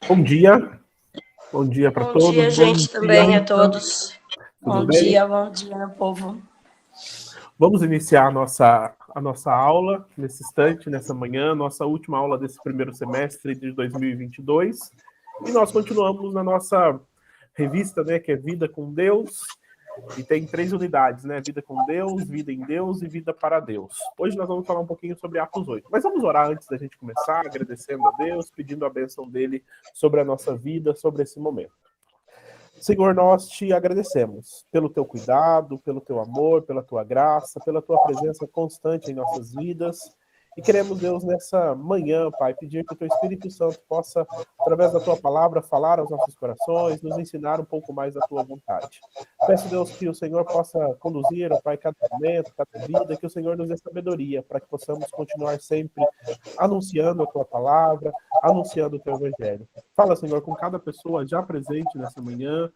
Bom dia para Bom todos. dia, gente, também a todos. Tudo Bom bem? dia, meu povo. Vamos iniciar a nossa aula nesse instante, nessa manhã, nossa última aula desse primeiro semestre de 2022. E nós continuamos na nossa revista, né, que é Vida com Deus. E tem 3 unidades, né? Vida com Deus, Vida em Deus e Vida para Deus. Hoje nós vamos falar um pouquinho sobre Atos 8. Mas vamos orar antes da gente começar, agradecendo a Deus, pedindo a bênção dele sobre a nossa vida, sobre esse momento. Senhor, nós te agradecemos pelo teu cuidado, pelo teu amor, pela tua graça, pela tua presença constante em nossas vidas. E queremos, Deus, nessa manhã, Pai, pedir que o teu Espírito Santo possa, através da tua palavra, falar aos nossos corações, nos ensinar um pouco mais da tua vontade. Peço, Deus, que o Senhor possa conduzir, ó Pai, cada momento, cada vida, que o Senhor nos dê sabedoria para que possamos continuar sempre anunciando a tua palavra, anunciando o teu evangelho. Fala, Senhor, com cada pessoa já presente nessa manhã.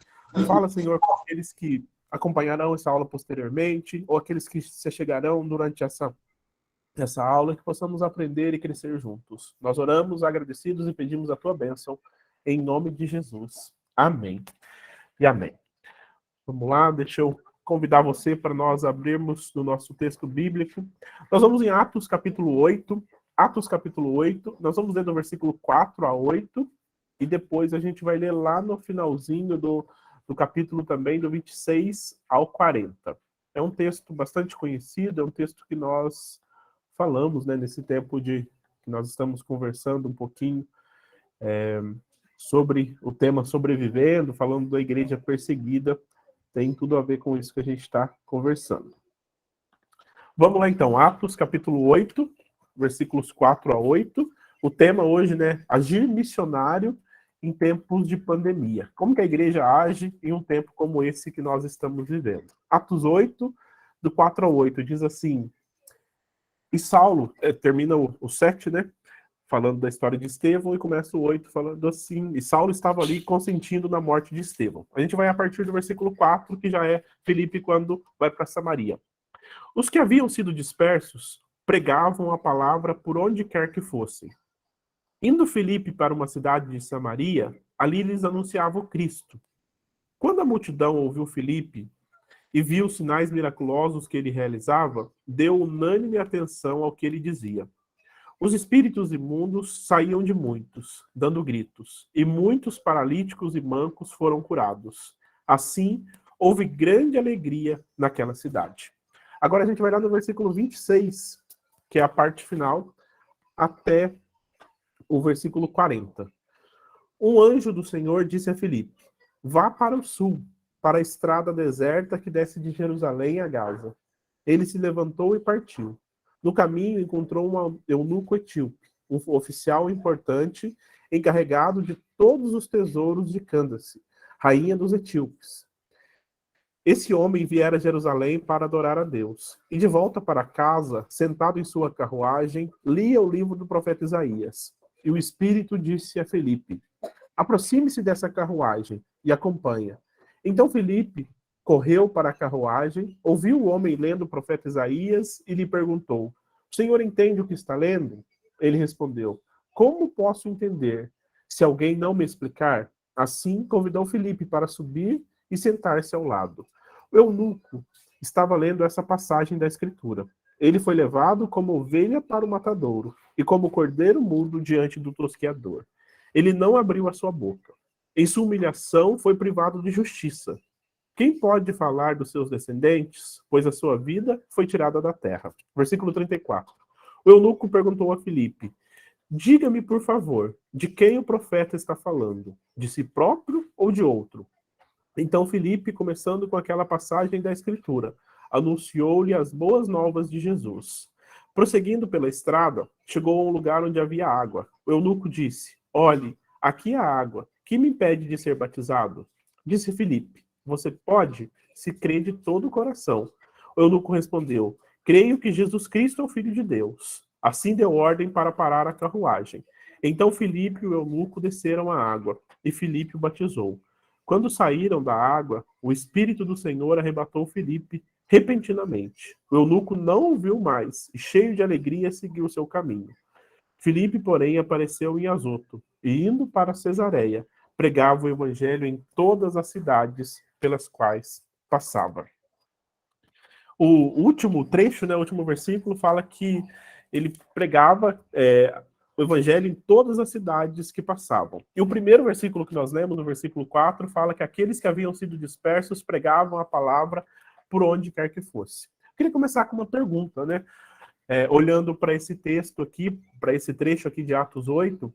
Fala, Senhor, com aqueles que acompanharão essa aula posteriormente, ou aqueles que se chegarão durante essa aula, que possamos aprender e crescer juntos. Nós oramos agradecidos e pedimos a tua bênção, em nome de Jesus. Amém e amém. Vamos lá, deixa eu convidar você para nós abrirmos no nosso texto bíblico. Nós vamos em Atos capítulo 8. Atos capítulo 8, nós vamos ler do versículo 4 a 8, e depois a gente vai ler lá no finalzinho do capítulo também, do 26 ao 40. É um texto bastante conhecido, é um texto que nós falamos, né, nesse tempo que nós estamos conversando um pouquinho sobre o tema sobrevivendo, falando da igreja perseguida, tem tudo a ver com isso que a gente está conversando. Vamos lá então, Atos capítulo 8, versículos 4 a 8. O tema hoje, né, agir missionário em tempos de pandemia. Como que a igreja age em um tempo como esse que nós estamos vivendo? Atos 8, do 4 a 8, diz assim: e Saulo, termina o 7, né, falando da história de Estevão, e começa o 8 falando assim: e Saulo estava ali consentindo na morte de Estevão. A gente vai a partir do versículo 4, que já é Filipe quando vai para Samaria. Os que haviam sido dispersos pregavam a palavra por onde quer que fossem. Indo Filipe para uma cidade de Samaria, ali lhes anunciava o Cristo. Quando a multidão ouviu Filipe e viu os sinais miraculosos que ele realizava, deu unânime atenção ao que ele dizia. Os espíritos imundos saíam de muitos, dando gritos, e muitos paralíticos e mancos foram curados. Assim, houve grande alegria naquela cidade. Agora a gente vai lá no versículo 26, que é a parte final, até o versículo 40. Um anjo do Senhor disse a Filipe: vá para o sul, para a estrada deserta que desce de Jerusalém a Gaza. Ele se levantou e partiu. No caminho encontrou um eunuco etíope, um oficial importante, encarregado de todos os tesouros de Cândace, rainha dos etíopes. Esse homem viera a Jerusalém para adorar a Deus. E de volta para casa, sentado em sua carruagem, lia o livro do profeta Isaías. E o Espírito disse a Filipe: aproxime-se dessa carruagem e acompanha. Então Filipe correu para a carruagem, ouviu o homem lendo o profeta Isaías e lhe perguntou: o senhor entende o que está lendo? Ele respondeu: como posso entender, se alguém não me explicar? Assim convidou Filipe para subir e sentar-se ao lado. O eunuco estava lendo essa passagem da Escritura. Ele foi levado como ovelha para o matadouro, e como cordeiro mudo diante do tosqueador. Ele não abriu a sua boca. Em sua humilhação foi privado de justiça. Quem pode falar dos seus descendentes? Pois a sua vida foi tirada da terra. Versículo 34. O eunuco perguntou a Filipe: diga-me, por favor, de quem o profeta está falando? De si próprio ou de outro? Então Filipe, começando com aquela passagem da Escritura, anunciou-lhe as boas novas de Jesus. Prosseguindo pela estrada, chegou a um lugar onde havia água. O eunuco disse: olhe, aqui há água. Que me impede de ser batizado? Disse Filipe: você pode, se crê de todo o coração. O eunuco respondeu: creio que Jesus Cristo é o Filho de Deus. Assim deu ordem para parar a carruagem. Então Filipe e o eunuco desceram à água, e Filipe o batizou. Quando saíram da água, o Espírito do Senhor arrebatou Filipe repentinamente. O eunuco não o viu mais, e cheio de alegria seguiu seu caminho. Filipe, porém, apareceu em Azoto, e indo para Cesareia, pregava o evangelho em todas as cidades pelas quais passava. O último trecho, né, o último versículo, fala que ele pregava o evangelho em todas as cidades que passavam. E o primeiro versículo que nós lemos, no versículo 4, fala que aqueles que haviam sido dispersos pregavam a palavra por onde quer que fosse. Eu queria começar com uma pergunta, né? Olhando para esse texto aqui, para esse trecho aqui de Atos 8,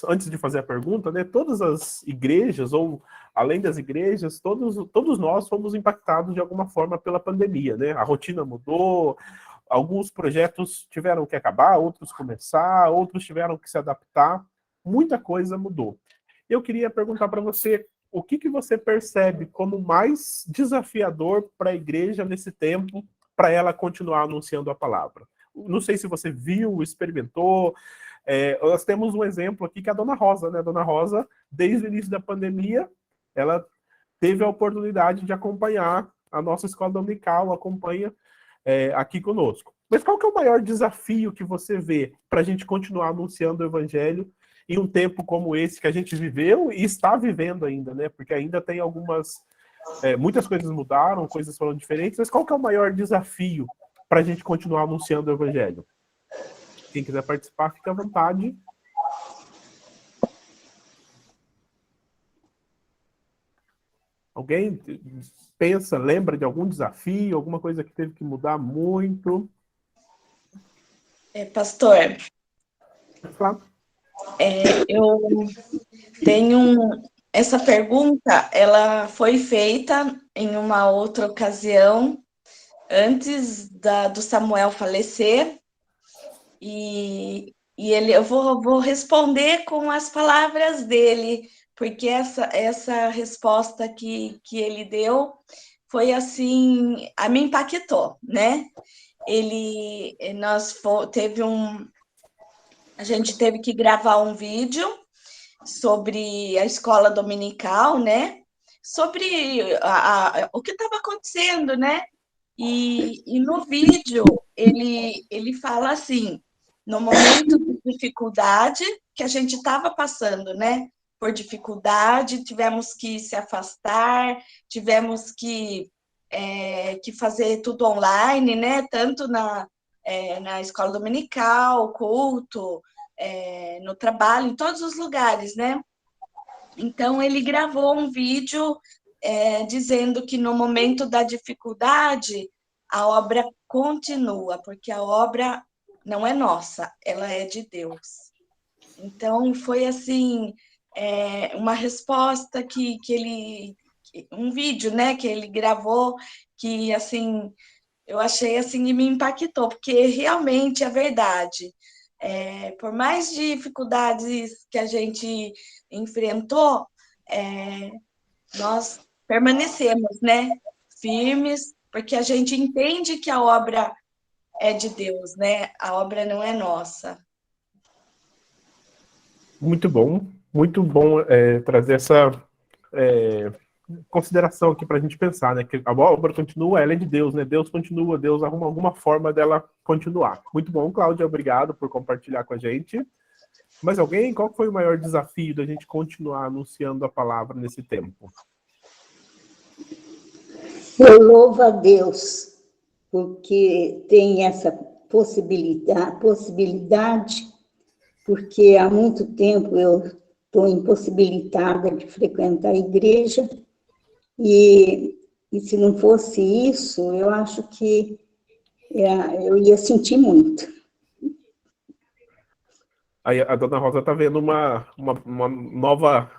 antes de fazer a pergunta, né, todas as igrejas, ou além das igrejas, todos nós fomos impactados de alguma forma pela pandemia, né? A rotina mudou, alguns projetos tiveram que acabar, outros começar, outros tiveram que se adaptar, muita coisa mudou. Eu queria perguntar para você, o que você percebe como mais desafiador para a igreja nesse tempo, para ela continuar anunciando a palavra? Não sei se você viu, experimentou. Nós temos um exemplo aqui que é a Dona Rosa, né? A Dona Rosa, desde o início da pandemia, ela teve a oportunidade de acompanhar a nossa escola dominical, acompanha aqui conosco. Mas qual que é o maior desafio que você vê para a gente continuar anunciando o evangelho em um tempo como esse que a gente viveu e está vivendo ainda, né? Porque ainda tem muitas coisas mudaram, coisas foram diferentes, mas qual que é o maior desafio para a gente continuar anunciando o evangelho? Quem quiser participar, fica à vontade. Alguém pensa, lembra de algum desafio, alguma coisa que teve que mudar muito? Pastor, Claro. eu tenho essa pergunta, ela foi feita em uma outra ocasião, antes do Samuel falecer, e eu vou responder com as palavras dele, porque essa resposta que ele deu foi assim, me impactou, né? A gente teve que gravar um vídeo sobre a escola dominical, né? Sobre o que estava acontecendo, né? E no vídeo ele fala assim, no momento de dificuldade que a gente estava passando, né? Por dificuldade, tivemos que se afastar, tivemos que fazer tudo online, né? Tanto na escola dominical, culto, no trabalho, em todos os lugares, né? Então, ele gravou um vídeo dizendo que no momento da dificuldade, a obra continua, porque a obra não é nossa, ela é de Deus. Então, foi assim, uma resposta que ele... Um vídeo, né, que ele gravou, que, assim, eu achei, assim, e me impactou, porque realmente é verdade. Por mais dificuldades que a gente enfrentou, nós permanecemos, né, firmes, porque a gente entende que a obra é de Deus, né? A obra não é nossa. Muito bom trazer essa consideração aqui para a gente pensar, né? Que a obra continua, ela é de Deus, né? Deus continua, Deus arruma alguma forma dela continuar. Muito bom, Cláudia, obrigado por compartilhar com a gente. Mas alguém, qual foi o maior desafio da gente continuar anunciando a palavra nesse tempo? Eu louvo a Deus, porque tem essa possibilidade, porque há muito tempo eu estou impossibilitada de frequentar a igreja, e se não fosse isso, eu acho que eu ia sentir muito. Aí a Dona Rosa está vendo uma nova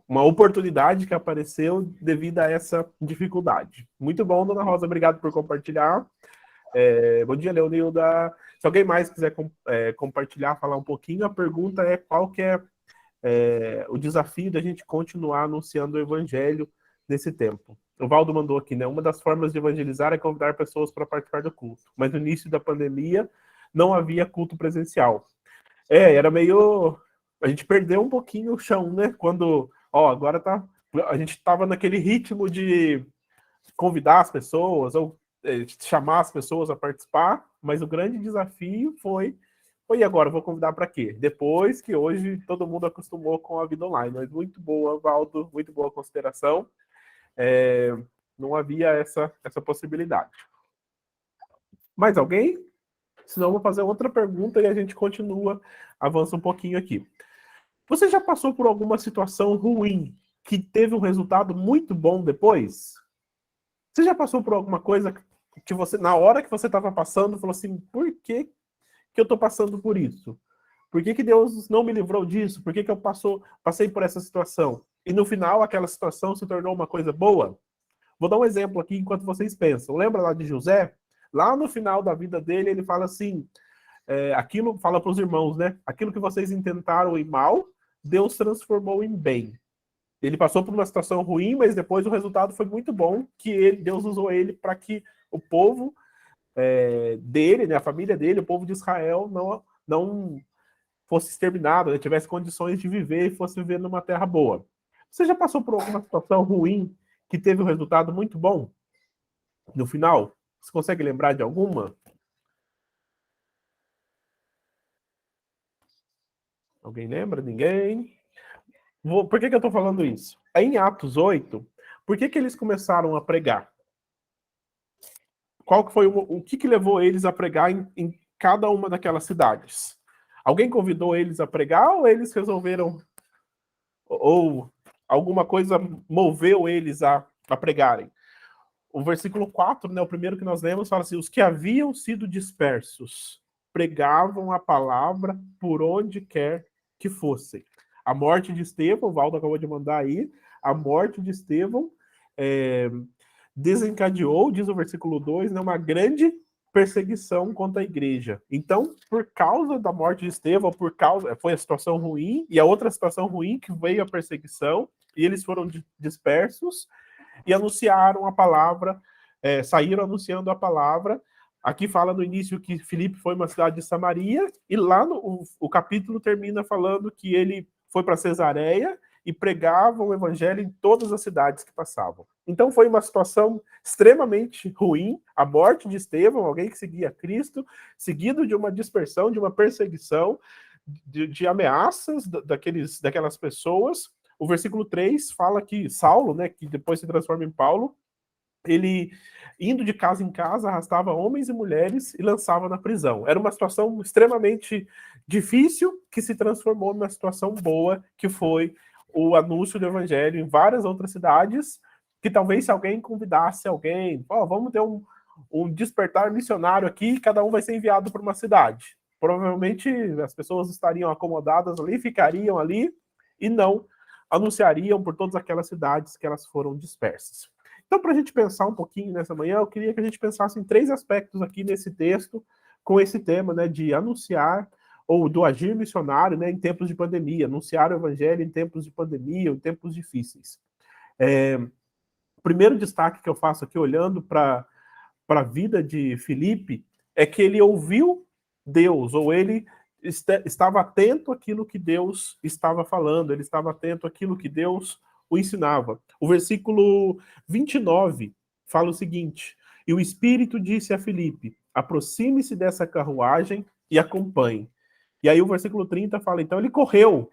oportunidade que apareceu devido a essa dificuldade. Muito bom, Dona Rosa, obrigado por compartilhar. Bom dia, Leonilda. Se alguém mais quiser compartilhar, falar um pouquinho, a pergunta é qual que é o desafio da gente continuar anunciando o evangelho nesse tempo. O Valdo mandou aqui, né? Uma das formas de evangelizar é convidar pessoas para participar do culto. Mas no início da pandemia não havia culto presencial. Era meio... A gente perdeu um pouquinho o chão, né? Quando... agora a gente estava naquele ritmo de convidar as pessoas ou chamar as pessoas a participar, mas o grande desafio foi E agora, vou convidar para quê? Depois que hoje todo mundo acostumou com a vida online. Mas muito boa, Valdo, muito boa consideração. Não havia essa possibilidade. Mais alguém? Senão eu vou fazer outra pergunta e a gente continua, avança um pouquinho aqui. Você já passou por alguma situação ruim que teve um resultado muito bom depois? Você já passou por alguma coisa que você, na hora que você estava passando, falou assim, por que eu estou passando por isso? Por que Deus não me livrou disso? Por que eu passei por essa situação? E no final, aquela situação se tornou uma coisa boa? Vou dar um exemplo aqui enquanto vocês pensam. Lembra lá de José? Lá no final da vida dele, ele fala assim, aquilo, fala para os irmãos, né? Aquilo que vocês intentaram em mal, Deus transformou em bem. Ele passou por uma situação ruim, mas depois o resultado foi muito bom, que Deus usou ele para que o povo dele, né, a família dele, o povo de Israel, não fosse exterminado, né, tivesse condições de viver e fosse viver numa terra boa. Você já passou por alguma situação ruim que teve um resultado muito bom no final? Você consegue lembrar de alguma? Alguém lembra? Ninguém? Por que eu estou falando isso? Em Atos 8, por que eles começaram a pregar? Qual que foi o que levou eles a pregar em cada uma daquelas cidades? Alguém convidou eles a pregar ou eles resolveram, ou alguma coisa moveu eles a pregarem? O versículo 4, né, o primeiro que nós lemos, fala assim, os que haviam sido dispersos pregavam a palavra por onde quer que fossem. A morte de Estevão, o Valdo acabou de mandar aí, a morte de Estevão desencadeou, diz o versículo 2, né, uma grande perseguição contra a igreja. Então, por causa da morte de Estevão, foi a situação ruim, e a outra situação ruim que veio a perseguição, e eles foram dispersos, e anunciaram a palavra, saíram anunciando a palavra. Aqui fala no início que Filipe foi uma cidade de Samaria, e lá o capítulo termina falando que ele foi para Cesareia e pregava o evangelho em todas as cidades que passavam. Então foi uma situação extremamente ruim, a morte de Estevão, alguém que seguia Cristo, seguido de uma dispersão, de uma perseguição, de ameaças daquelas pessoas. O versículo 3 fala que Saulo, né, que depois se transforma em Paulo, ele, indo de casa em casa, arrastava homens e mulheres e lançava na prisão. Era uma situação extremamente difícil que se transformou numa situação boa, que foi o anúncio do evangelho em várias outras cidades, que talvez se alguém convidasse alguém, vamos ter um despertar missionário aqui, cada um vai ser enviado para uma cidade. Provavelmente as pessoas estariam acomodadas ali, ficariam ali e não anunciariam por todas aquelas cidades que elas foram dispersas. Então, para a gente pensar um pouquinho nessa manhã, eu queria que a gente pensasse em 3 aspectos aqui nesse texto, com esse tema, né, de anunciar, ou do agir missionário, né, em tempos de pandemia, anunciar o evangelho em tempos de pandemia, em tempos difíceis. O primeiro destaque que eu faço aqui, olhando para a vida de Filipe, é que ele ouviu Deus, ou ele estava atento àquilo que Deus estava falando, ele estava atento àquilo que Deus o ensinava. O versículo 29 fala o seguinte, e o Espírito disse a Filipe, aproxime-se dessa carruagem e acompanhe. E aí o versículo 30 fala, então ele correu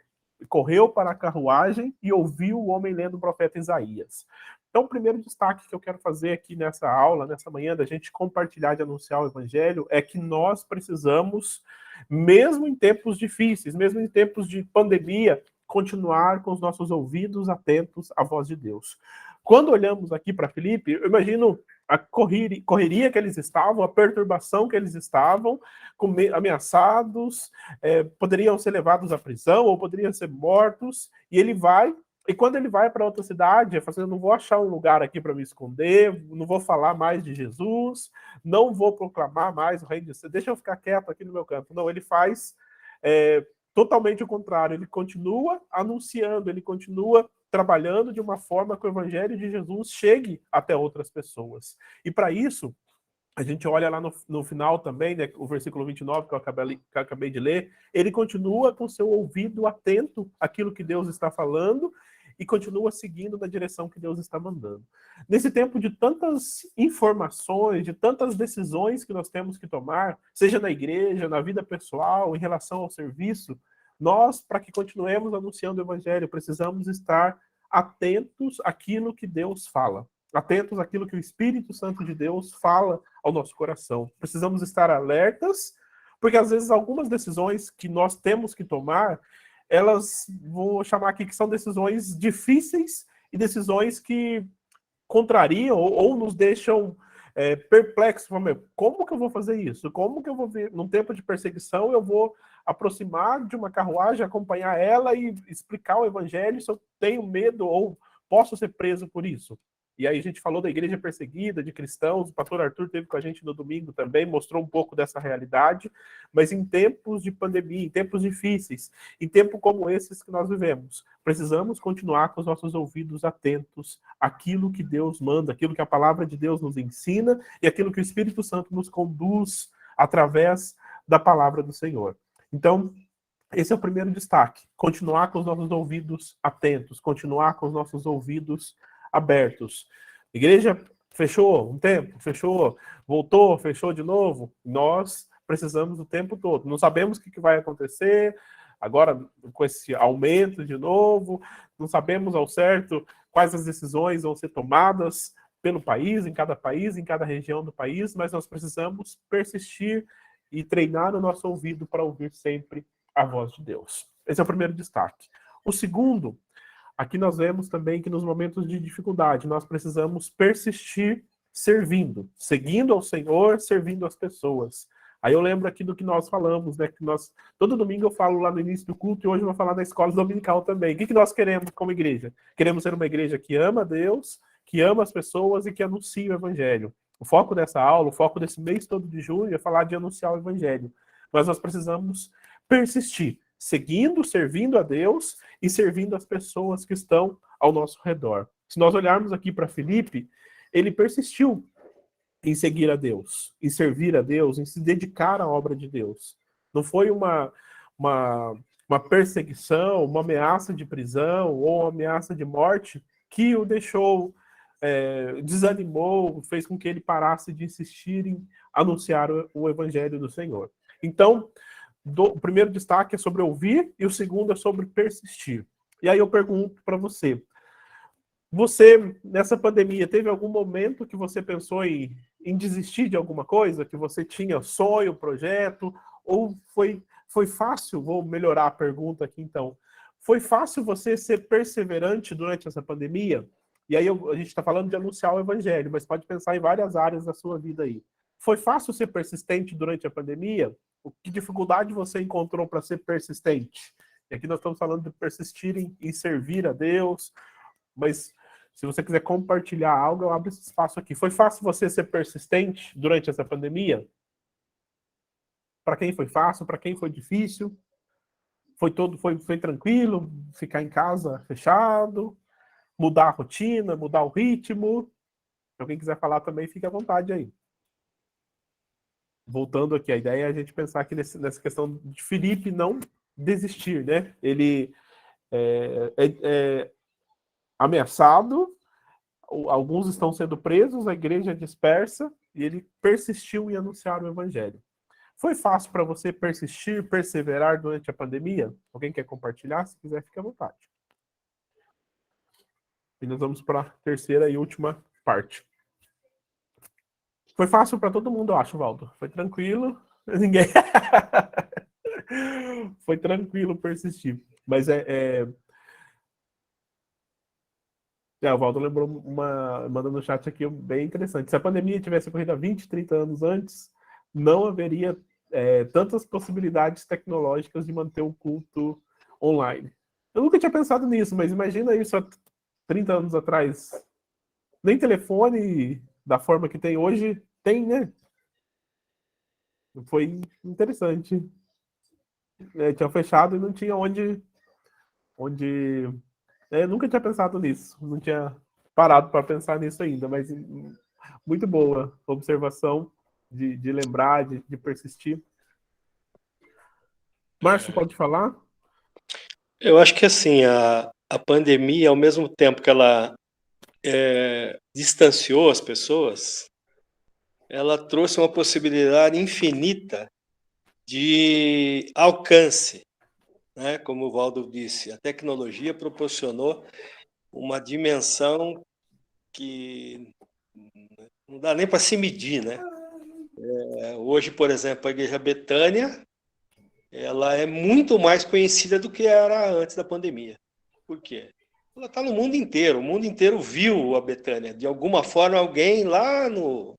para a carruagem e ouviu o homem lendo o profeta Isaías. Então, o primeiro destaque que eu quero fazer aqui nessa aula, nessa manhã, da gente compartilhar, de anunciar o evangelho, é que nós precisamos, mesmo em tempos difíceis, mesmo em tempos de pandemia, continuar com os nossos ouvidos atentos à voz de Deus. Quando olhamos aqui para Filipe, eu imagino a correria que eles estavam, a perturbação que eles estavam, ameaçados, poderiam ser levados à prisão ou poderiam ser mortos, e ele vai. E quando ele vai para outra cidade, ele fala assim, eu não vou achar um lugar aqui para me esconder, não vou falar mais de Jesus, não vou proclamar mais o reino de Deus, deixa eu ficar quieto aqui no meu canto. Não, ele faz totalmente o contrário, ele continua anunciando, ele continua trabalhando de uma forma que o evangelho de Jesus chegue até outras pessoas. E para isso, a gente olha lá no final também, né, o versículo 29 que eu acabei de ler, ele continua com seu ouvido atento àquilo que Deus está falando, e continua seguindo na direção que Deus está mandando. Nesse tempo de tantas informações, de tantas decisões que nós temos que tomar, seja na igreja, na vida pessoal, em relação ao serviço, nós, para que continuemos anunciando o evangelho, precisamos estar atentos àquilo que Deus fala, atentos àquilo que o Espírito Santo de Deus fala ao nosso coração. Precisamos estar alertas, porque às vezes algumas decisões que nós temos que tomar, elas, vou chamar aqui que são decisões difíceis e decisões que contrariam ou nos deixam perplexos. Como que eu vou fazer isso? Como que eu vou ver, num tempo de perseguição, eu vou aproximar de uma carruagem, acompanhar ela e explicar o evangelho se eu tenho medo ou posso ser preso por isso? E aí a gente falou da igreja perseguida, de cristãos, o pastor Arthur esteve com a gente no domingo também, mostrou um pouco dessa realidade, mas em tempos de pandemia, em tempos difíceis, em tempos como esses que nós vivemos, precisamos continuar com os nossos ouvidos atentos àquilo que Deus manda, aquilo que a palavra de Deus nos ensina e aquilo que o Espírito Santo nos conduz através da palavra do Senhor. Então, esse é o primeiro destaque, continuar com os nossos ouvidos atentos, continuar com os nossos ouvidos abertos. Igreja fechou um tempo, fechou, voltou, fechou de novo. Nós precisamos o tempo todo. Não sabemos o que vai acontecer agora com esse aumento de novo. Não sabemos ao certo quais as decisões vão ser tomadas pelo país, em cada região do país, mas nós precisamos persistir e treinar o nosso ouvido para ouvir sempre a voz de Deus. Esse é o primeiro destaque. O segundo, aqui nós vemos também que nos momentos de dificuldade nós precisamos persistir servindo, seguindo ao Senhor, servindo as pessoas. Aí eu lembro aqui do que nós falamos, né? Que nós, todo domingo eu falo lá no início do culto e hoje eu vou falar na escola dominical também. O que nós queremos como igreja? Queremos ser uma igreja que ama a Deus, que ama as pessoas e que anuncia o evangelho. O foco dessa aula, o foco desse mês todo de junho é falar de anunciar o evangelho. Mas nós precisamos persistir, seguindo, servindo a Deus e servindo as pessoas que estão ao nosso redor. Se nós olharmos aqui para Filipe, ele persistiu em seguir a Deus, em servir a Deus, em se dedicar à obra de Deus. Não foi uma perseguição, uma ameaça de prisão ou uma ameaça de morte que o deixou, desanimou, fez com que ele parasse de insistir em anunciar o evangelho do Senhor. Então, o primeiro destaque é sobre ouvir e o segundo é sobre persistir. E aí eu pergunto para você, nessa pandemia, teve algum momento que você pensou em desistir de alguma coisa? Que você tinha sonho, projeto? Ou foi fácil, vou melhorar a pergunta aqui então, foi fácil você ser perseverante durante essa pandemia? E aí a gente está falando de anunciar o evangelho, mas pode pensar em várias áreas da sua vida aí. Foi fácil ser persistente durante a pandemia? Que dificuldade você encontrou para ser persistente? E aqui nós estamos falando de persistir em servir a Deus, mas se você quiser compartilhar algo, eu abro esse espaço aqui. Foi fácil você ser persistente durante essa pandemia? Para quem foi fácil? Para quem foi difícil? Foi tranquilo? Ficar em casa fechado? Mudar a rotina? Mudar o ritmo? Se alguém quiser falar também, fique à vontade aí. Voltando aqui, a ideia é a gente pensar aqui nessa questão de Filipe não desistir, né? Ele é ameaçado, alguns estão sendo presos, a igreja é dispersa, e ele persistiu em anunciar o evangelho. Foi fácil para você persistir, perseverar durante a pandemia? Alguém quer compartilhar? Se quiser, fique à vontade. E nós vamos para a terceira e última parte. Foi fácil para todo mundo, eu acho, Valdo. Foi tranquilo. Ninguém... Foi tranquilo persistir. Mas o Valdo lembrou mandando no chat aqui bem interessante. Se a pandemia tivesse ocorrido há 20, 30 anos antes, não haveria tantas possibilidades tecnológicas de manter o culto online. Eu nunca tinha pensado nisso, mas imagina isso há 30 anos atrás. Nem telefone da forma que tem hoje tem, né? Foi interessante. Tinha fechado e não tinha onde... Eu nunca tinha pensado nisso, não tinha parado para pensar nisso ainda, mas muito boa observação de lembrar, de persistir. Márcio, pode falar? Eu acho que assim, a a pandemia, ao mesmo tempo que ela distanciou as pessoas, ela trouxe uma possibilidade infinita de alcance, né? Como o Valdo disse, a tecnologia proporcionou uma dimensão que não dá nem para se medir, né? Hoje, por exemplo, a Igreja Betânia, ela é muito mais conhecida do que era antes da pandemia. Por quê? Ela está no mundo inteiro, o mundo inteiro viu a Betânia. De alguma forma, alguém lá no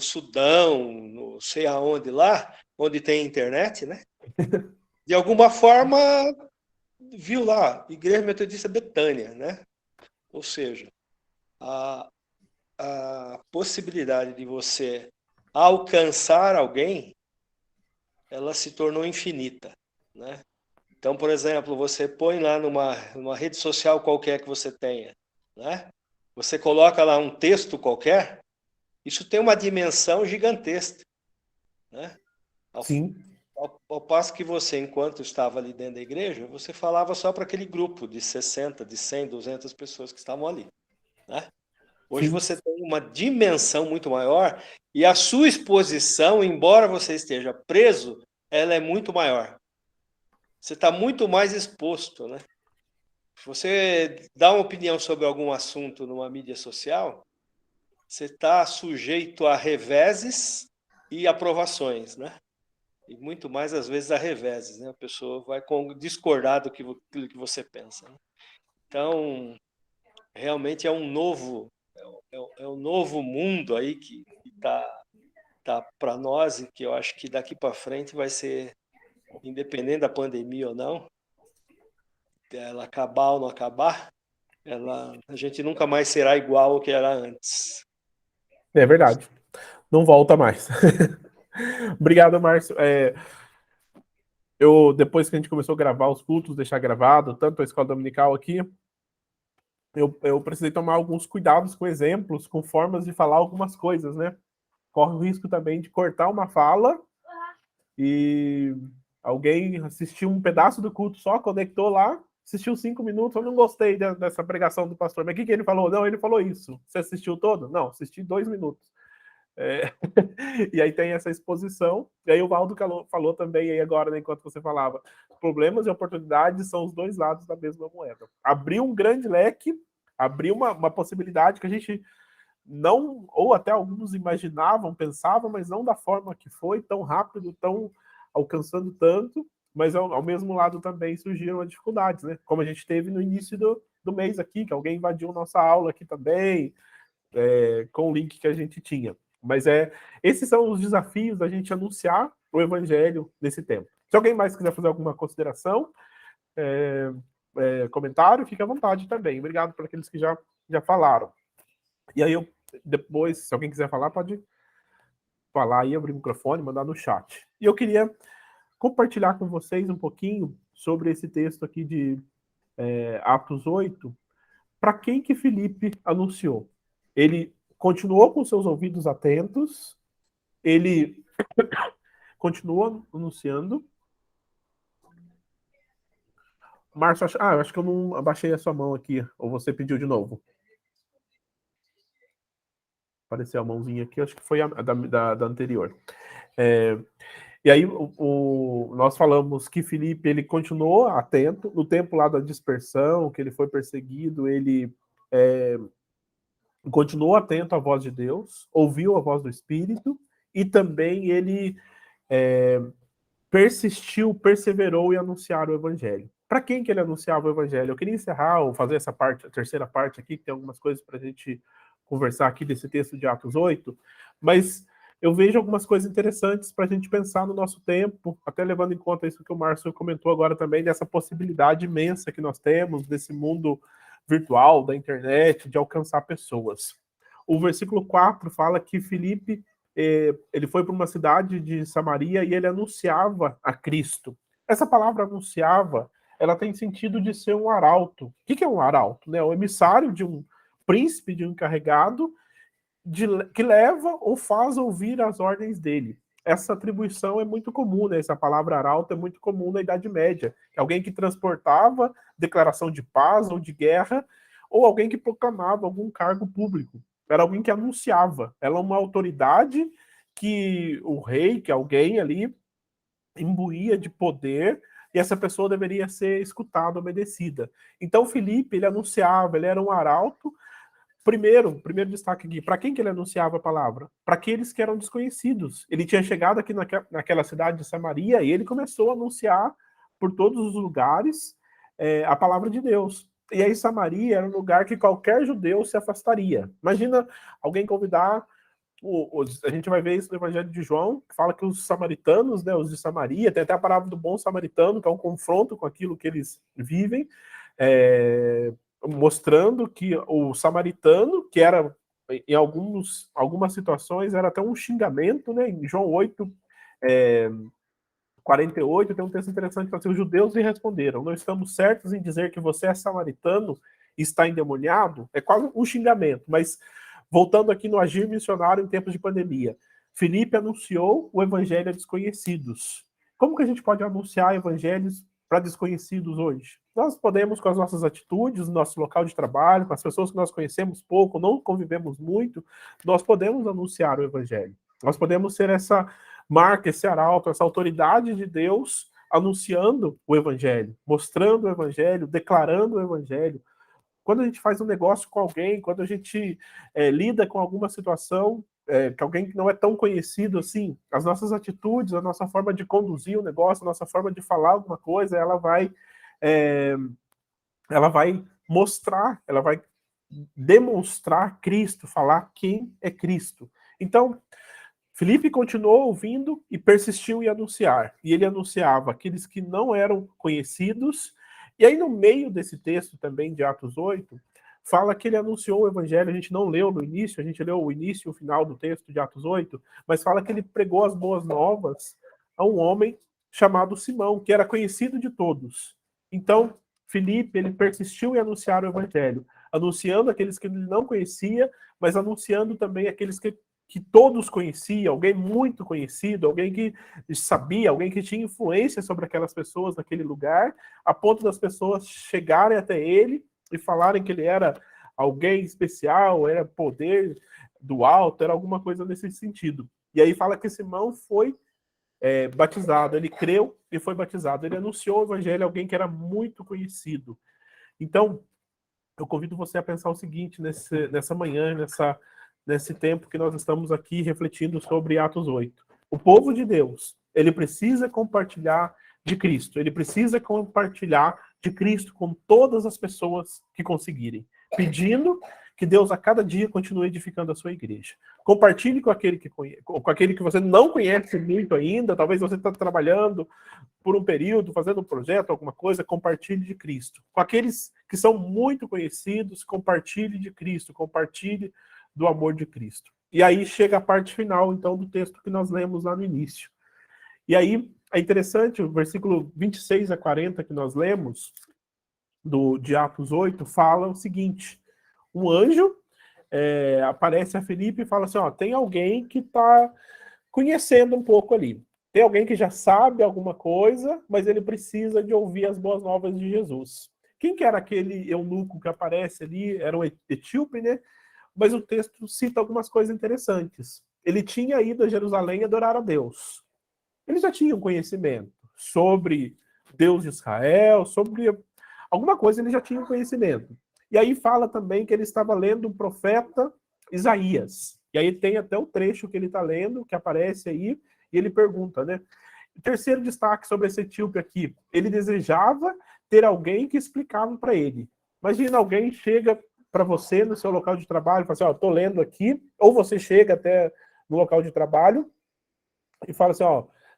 Sudão, não sei aonde lá, onde tem internet, né? De alguma forma, viu lá, Igreja Metodista Betânia, né? Ou seja, a possibilidade de você alcançar alguém, ela se tornou infinita, né? Então, por exemplo, você põe lá numa rede social qualquer que você tenha, né? Você coloca lá um texto qualquer, isso tem uma dimensão gigantesca, né? Sim. Ao passo que você, enquanto estava ali dentro da igreja, você falava só para aquele grupo de 60, de 100, 200 pessoas que estavam ali, né? Hoje você tem uma dimensão muito maior e a sua exposição, embora você esteja preso, ela é muito maior. Você está muito mais exposto, né? Se você dá uma opinião sobre algum assunto numa mídia social, você está sujeito a reveses e aprovações, né? E muito mais, às vezes, a reveses, né? A pessoa vai discordar do que você pensa, né? Então, realmente é um novo mundo aí que tá para nós e que eu acho que daqui para frente vai ser, independente da pandemia ou não, ela acabar ou não acabar, a gente nunca mais será igual ao que era antes. É verdade. Não volta mais. Obrigado, Márcio. Depois que a gente começou a gravar os cultos, deixar gravado, tanto a escola dominical aqui, eu precisei tomar alguns cuidados com exemplos, com formas de falar algumas coisas, né? Corre o risco também de cortar uma fala e alguém assistiu um pedaço do culto só, conectou lá, assistiu 5 minutos, eu não gostei dessa pregação do pastor. Mas o que ele falou? Não, ele falou isso. Você assistiu todo? Não, assisti 2 minutos. E aí tem essa exposição. E aí o Valdo falou também aí agora, né, enquanto você falava, problemas e oportunidades são os dois lados da mesma moeda. Abriu um grande leque, abriu uma possibilidade que a gente não, ou até alguns imaginavam, pensavam, mas não da forma que foi, tão rápido, tão alcançando tanto, mas ao mesmo lado também surgiram as dificuldades, né? Como a gente teve no início do mês aqui, que alguém invadiu nossa aula aqui também, com o link que a gente tinha. Mas esses são os desafios da gente anunciar o evangelho nesse tempo. Se alguém mais quiser fazer alguma consideração, comentário, fique à vontade também. Obrigado por aqueles que já falaram. E aí, depois, se alguém quiser falar, pode falar aí, abrir o microfone, mandar no chat. E eu queria compartilhar com vocês um pouquinho sobre esse texto aqui de Atos 8, para quem que Filipe anunciou. Ele continuou com seus ouvidos atentos, ele continuou anunciando. Márcio, eu acho que eu não abaixei a sua mão aqui, ou você pediu de novo. Apareceu a mãozinha aqui, acho que foi a da anterior. E aí nós falamos que Filipe, ele continuou atento, no tempo lá da dispersão, que ele foi perseguido, ele continuou atento à voz de Deus, ouviu a voz do Espírito, e também ele persistiu, perseverou em anunciar o Evangelho. Para quem que ele anunciava o Evangelho? Eu queria encerrar, ou fazer essa parte, a terceira parte aqui, que tem algumas coisas para a gente conversar aqui desse texto de Atos 8, mas eu vejo algumas coisas interessantes para a gente pensar no nosso tempo, até levando em conta isso que o Márcio comentou agora também, dessa possibilidade imensa que nós temos, desse mundo virtual, da internet, de alcançar pessoas. O versículo 4 fala que Filipe, ele foi para uma cidade de Samaria e ele anunciava a Cristo. Essa palavra anunciava, ela tem sentido de ser um arauto. O que é um arauto? Né? O emissário de um príncipe, de um encarregado, que leva ou faz ouvir as ordens dele. essa atribuição é muito comum, né? Essa palavra arauto é muito comum na Idade Média. Alguém que transportava declaração de paz ou de guerra, ou alguém que proclamava algum cargo público. Era alguém que anunciava. Ela é uma autoridade que o rei, que alguém ali, imbuía de poder, e essa pessoa deveria ser escutada, obedecida. Então, Filipe, ele anunciava, ele era um arauto. Primeiro destaque aqui, para quem que ele anunciava a palavra? Para aqueles que eram desconhecidos. Ele tinha chegado aqui naquela cidade de Samaria e ele começou a anunciar por todos os lugares a palavra de Deus. E aí Samaria era um lugar que qualquer judeu se afastaria. Imagina alguém convidar, a gente vai ver isso no Evangelho de João, que fala que os samaritanos, né, os de Samaria, tem até a palavra do bom samaritano, que é um confronto com aquilo que eles vivem, mostrando que o samaritano, que era, em algumas situações, era até um xingamento, né? Em João 8, 48, tem um texto interessante que assim, os judeus lhe responderam: não estamos certos em dizer que você é samaritano e está endemoniado? É quase um xingamento, mas voltando aqui no agir missionário em tempos de pandemia, Filipe anunciou o evangelho a desconhecidos. Como que a gente pode anunciar evangelhos para desconhecidos hoje? Nós podemos, com as nossas atitudes, no nosso local de trabalho, com as pessoas que nós conhecemos pouco, não convivemos muito, nós podemos anunciar o evangelho. Nós podemos ser essa marca, esse arauto, essa autoridade de Deus anunciando o evangelho, mostrando o evangelho, declarando o evangelho. Quando a gente faz um negócio com alguém, quando a gente lida com alguma situação, que alguém que não é tão conhecido assim, as nossas atitudes, a nossa forma de conduzir o negócio, a nossa forma de falar alguma coisa, ela vai mostrar, ela vai demonstrar Cristo, falar quem é Cristo. Então, Filipe continuou ouvindo e persistiu em anunciar. E ele anunciava aqueles que não eram conhecidos. E aí, no meio desse texto também de Atos 8, fala que ele anunciou o evangelho. A gente não leu no início, a gente leu o início e o final do texto de Atos 8, mas fala que ele pregou as boas novas a um homem chamado Simão, que era conhecido de todos. Então, Filipe, ele persistiu em anunciar o evangelho, anunciando aqueles que ele não conhecia, mas anunciando também aqueles que todos conheciam, alguém muito conhecido, alguém que sabia, alguém que tinha influência sobre aquelas pessoas naquele lugar, a ponto das pessoas chegarem até ele e falarem que ele era alguém especial, era poder do alto, era alguma coisa nesse sentido. E aí fala que Simão foi batizado, ele creu e foi batizado. Ele anunciou o evangelho a alguém que era muito conhecido. Então, eu convido você a pensar o seguinte nessa manhã, nesse tempo que nós estamos aqui refletindo sobre Atos 8. O povo de Deus, ele precisa compartilhar de Cristo. Ele precisa compartilhar de Cristo com todas as pessoas que conseguirem, pedindo que Deus a cada dia continue edificando a sua igreja. Compartilhe com aquele que você não conhece muito ainda, talvez você está trabalhando por um período, fazendo um projeto, alguma coisa, compartilhe de Cristo. Com aqueles que são muito conhecidos, compartilhe de Cristo, compartilhe do amor de Cristo. E aí chega a parte final, então, do texto que nós lemos lá no início. E aí é interessante, o versículo 26 a 40 que nós lemos, de Atos 8, fala o seguinte: um anjo aparece a Filipe e fala assim, tem alguém que está conhecendo um pouco ali. Tem alguém que já sabe alguma coisa, mas ele precisa de ouvir as boas novas de Jesus. Quem que era aquele eunuco que aparece ali? Era um etíope, né? Mas o texto cita algumas coisas interessantes. Ele tinha ido a Jerusalém adorar a Deus. Ele já tinha um conhecimento sobre Deus de Israel, sobre alguma coisa ele já tinha um conhecimento. E aí fala também que ele estava lendo o profeta Isaías. E aí tem até o trecho que ele está lendo, que aparece aí, e ele pergunta, né? O terceiro destaque sobre esse etíope aqui, ele desejava ter alguém que explicava para ele. Imagina, alguém chega para você no seu local de trabalho e fala assim, estou lendo aqui, ou você chega até no local de trabalho e fala assim,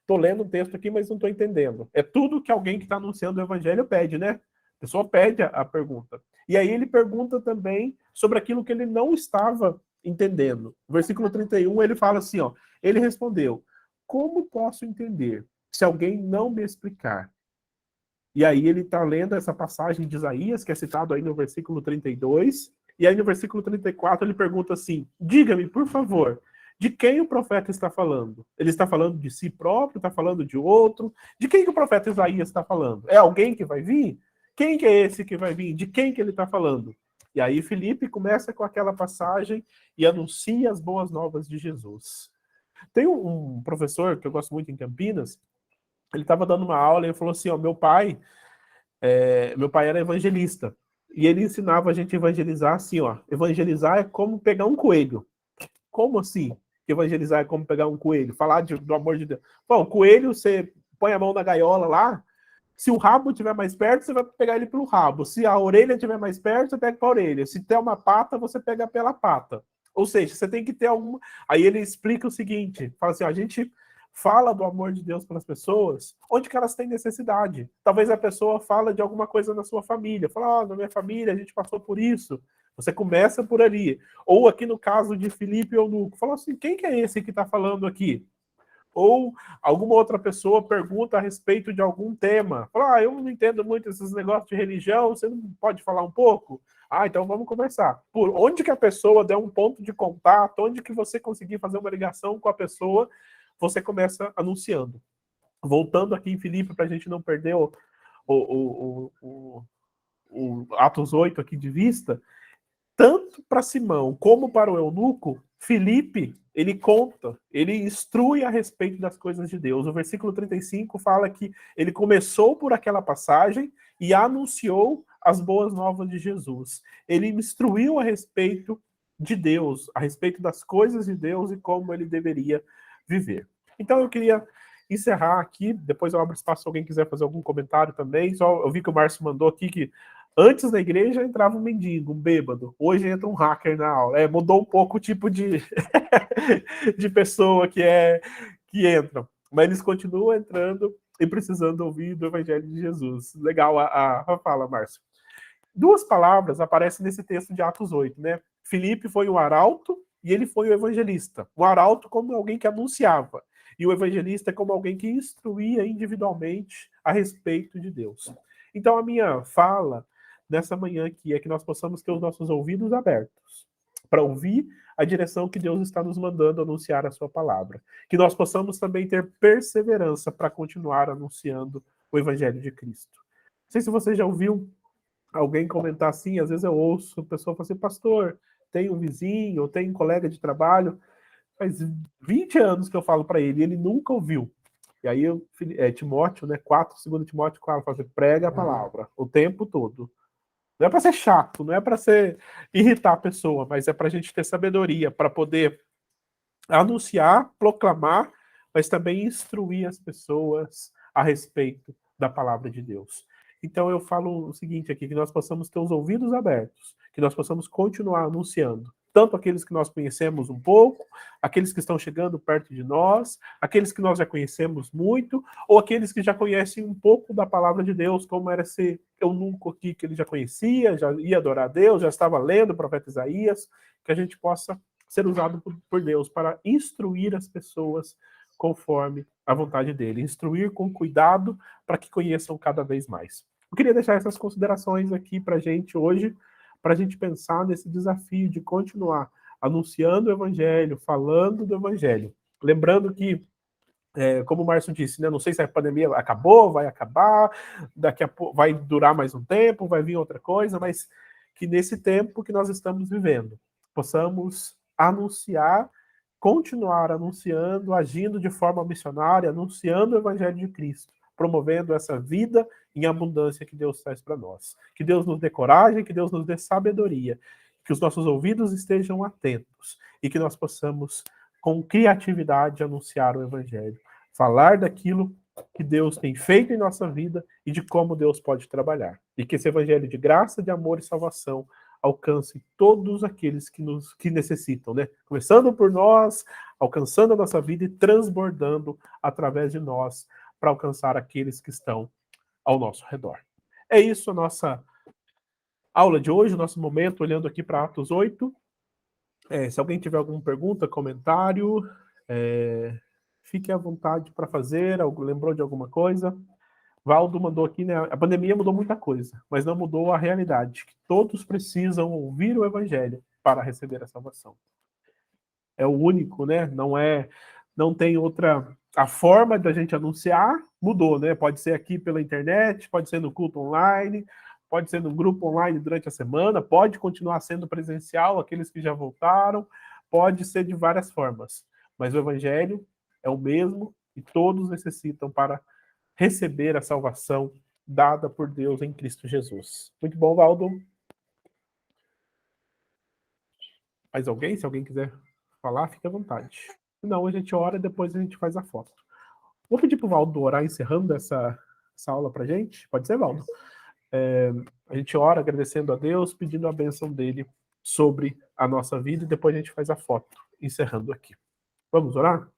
estou lendo um texto aqui, mas não estou entendendo. É tudo que alguém que está anunciando o evangelho pede, né? A pessoa pede a pergunta. E aí ele pergunta também sobre aquilo que ele não estava entendendo. No versículo 31, ele fala assim, ele respondeu, como posso entender se alguém não me explicar? E aí ele está lendo essa passagem de Isaías, que é citado aí no versículo 32, e aí no versículo 34 ele pergunta assim, diga-me, por favor, De quem o profeta está falando? Ele está falando de si próprio, está falando de outro? De quem que o profeta Isaías está falando? É alguém que vai vir? Quem que é esse que vai vir? De quem que ele está falando? E aí Filipe começa com aquela passagem e anuncia as boas novas de Jesus. Tem um professor que eu gosto muito em Campinas, ele estava dando uma aula e ele falou assim, ó, meu pai era evangelista. E ele ensinava a gente a evangelizar assim, ó. Evangelizar é como pegar um coelho. Como assim? Evangelizar é como pegar um coelho? Falar do amor de Deus. Bom, o coelho, você põe a mão na gaiola lá, se o rabo estiver mais perto, você vai pegar ele pelo rabo. Se a orelha estiver mais perto, você pega pela orelha. Se tem uma pata, você pega pela pata. Ou seja, você tem que ter alguma... Aí ele explica o seguinte, fala assim, ó, a gente fala do amor de Deus para as pessoas, onde que elas têm necessidade. Talvez a pessoa fala de alguma coisa na sua família. Fala, na minha família a gente passou por isso. Você começa por ali. Ou aqui no caso de Filipe e Eunuco, fala assim, quem que é esse que está falando aqui? Ou alguma outra pessoa pergunta a respeito de algum tema. Fala, eu não entendo muito esses negócios de religião, você não pode falar um pouco? Então vamos conversar. Por onde que a pessoa der um ponto de contato, onde que você conseguir fazer uma ligação com a pessoa, você começa anunciando. Voltando aqui em Filipe, para a gente não perder o Atos 8 aqui de vista, tanto para Simão como para o eunuco, Filipe, ele conta, ele instrui a respeito das coisas de Deus. O versículo 35 fala que ele começou por aquela passagem e anunciou as boas novas de Jesus. Ele instruiu a respeito de Deus, a respeito das coisas de Deus e como ele deveria viver. Então eu queria encerrar aqui, depois eu abro espaço se alguém quiser fazer algum comentário também. Só eu vi que o Márcio mandou aqui que antes na igreja entrava um mendigo, um bêbado. Hoje entra um hacker na aula. Mudou um pouco o tipo de, de pessoa que entra. Mas eles continuam entrando e precisando ouvir do Evangelho de Jesus. Legal a fala, Márcio. Duas palavras aparecem nesse texto de Atos 8, né? Filipe foi o arauto e ele foi o evangelista. O arauto como alguém que anunciava. E o evangelista como alguém que instruía individualmente a respeito de Deus. Então a minha fala nessa manhã aqui é que nós possamos ter os nossos ouvidos abertos para ouvir a direção que Deus está nos mandando anunciar a sua palavra. Que nós possamos também ter perseverança para continuar anunciando o Evangelho de Cristo. Não sei se você já ouviu alguém comentar assim, às vezes eu ouço a pessoa falar assim, pastor, tem um vizinho, ou tem um colega de trabalho, faz 20 anos que eu falo para ele, e ele nunca ouviu. E aí, Timóteo, né, 2 Timóteo 4, fala assim, prega a palavra o tempo todo. Não é para ser chato, não é para irritar a pessoa, mas é para a gente ter sabedoria, para poder anunciar, proclamar, mas também instruir as pessoas a respeito da palavra de Deus. Então eu falo o seguinte aqui, que nós possamos ter os ouvidos abertos, que nós possamos continuar anunciando, tanto aqueles que nós conhecemos um pouco, aqueles que estão chegando perto de nós, aqueles que nós já conhecemos muito, ou aqueles que já conhecem um pouco da palavra de Deus, como era esse eunuco aqui que ele já conhecia, já ia adorar a Deus, já estava lendo o profeta Isaías, que a gente possa ser usado por Deus para instruir as pessoas conforme a vontade dele, instruir com cuidado para que conheçam cada vez mais. Eu queria deixar essas considerações aqui para a gente hoje, para a gente pensar nesse desafio de continuar anunciando o Evangelho, falando do Evangelho. Lembrando que, como o Márcio disse, né, não sei se a pandemia acabou, vai acabar, daqui a pouco vai durar mais um tempo, vai vir outra coisa, mas que nesse tempo que nós estamos vivendo, possamos anunciar, continuar anunciando, agindo de forma missionária, anunciando o Evangelho de Cristo, promovendo essa vida em abundância que Deus traz para nós. Que Deus nos dê coragem, que Deus nos dê sabedoria, que os nossos ouvidos estejam atentos e que nós possamos, com criatividade, anunciar o Evangelho, falar daquilo que Deus tem feito em nossa vida e de como Deus pode trabalhar. E que esse Evangelho de graça, de amor e salvação alcance todos aqueles que necessitam, né? Começando por nós, alcançando a nossa vida e transbordando através de nós para alcançar aqueles que estão ao nosso redor. É isso a nossa aula de hoje, o nosso momento, olhando aqui para Atos 8. Se alguém tiver alguma pergunta, comentário, fique à vontade para fazer, lembrou de alguma coisa? Valdo mandou aqui, né? A pandemia mudou muita coisa, mas não mudou a realidade, que todos precisam ouvir o Evangelho para receber a salvação. é o único, né? Não tem outra. A forma da gente anunciar mudou, né? Pode ser aqui pela internet, pode ser no culto online, pode ser no grupo online durante a semana, pode continuar sendo presencial, aqueles que já voltaram, pode ser de várias formas. Mas o evangelho é o mesmo e todos necessitam para receber a salvação dada por Deus em Cristo Jesus. Muito bom, Valdo. Mais alguém? Se alguém quiser falar, fique à vontade. Não, a gente ora e depois a gente faz a foto. Vou pedir para o Valdo orar encerrando essa aula para a gente. Pode ser, Valdo? A gente ora agradecendo a Deus, pedindo a bênção dele sobre a nossa vida e depois a gente faz a foto, encerrando aqui. Vamos orar?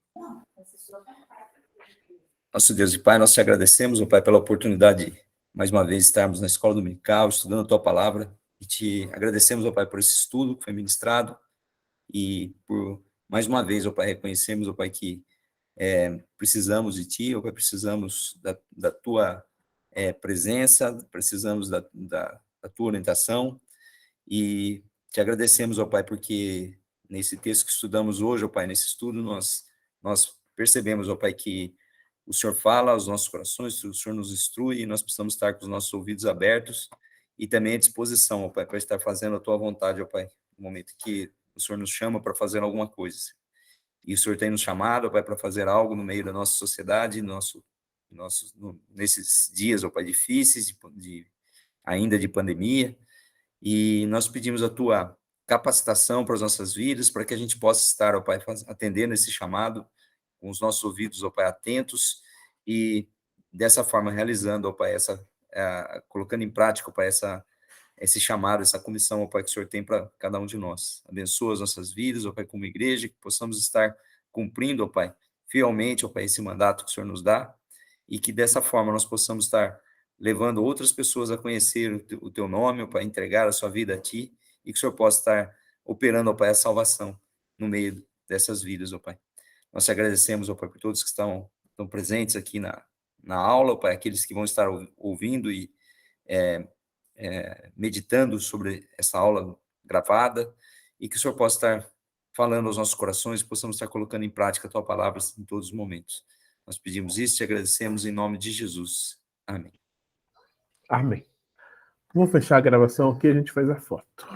Nosso Deus e Pai, nós te agradecemos, ó Pai, pela oportunidade de, mais uma vez, estarmos na escola dominical, estudando a Tua Palavra, e te agradecemos, ó Pai, por esse estudo que foi ministrado, e por, mais uma vez, ó Pai, reconhecemos, ó Pai, que precisamos de Ti, ó Pai, precisamos da Tua presença, precisamos da Tua orientação, e te agradecemos, ó Pai, porque nesse texto que estudamos hoje, ó Pai, nesse estudo, nós percebemos, ó Pai, que o Senhor fala aos nossos corações, o Senhor nos instrui, e nós precisamos estar com os nossos ouvidos abertos e também à disposição, ó Pai, para estar fazendo a Tua vontade, ó Pai, no momento que o Senhor nos chama para fazer alguma coisa. E o Senhor tem nos chamado, ó Pai, para fazer algo no meio da nossa sociedade, nesses dias, ó Pai, difíceis, ainda de pandemia, e nós pedimos a Tua capacitação para as nossas vidas, para que a gente possa estar, ó Pai, atendendo esse chamado, com os nossos ouvidos, ó Pai, atentos, e dessa forma realizando, ó Pai, colocando em prática, ó Pai, esse chamado, essa comissão, ó Pai, que o Senhor tem para cada um de nós. Abençoa as nossas vidas, ó Pai, como igreja, que possamos estar cumprindo, ó Pai, fielmente, ó Pai, esse mandato que o Senhor nos dá, e que dessa forma nós possamos estar levando outras pessoas a conhecer o Teu nome, ó Pai, entregar a sua vida a Ti, e que o Senhor possa estar operando, ó Pai, a salvação no meio dessas vidas, ó Pai. Nós te agradecemos, ó Pai, por todos que estão presentes aqui na aula, ó Pai, aqueles que vão estar ouvindo e meditando sobre essa aula gravada, e que o Senhor possa estar falando aos nossos corações, possamos estar colocando em prática a Tua palavra em todos os momentos. Nós pedimos isso e te agradecemos em nome de Jesus. Amém. Amém. Vou fechar a gravação aqui e a gente faz a foto.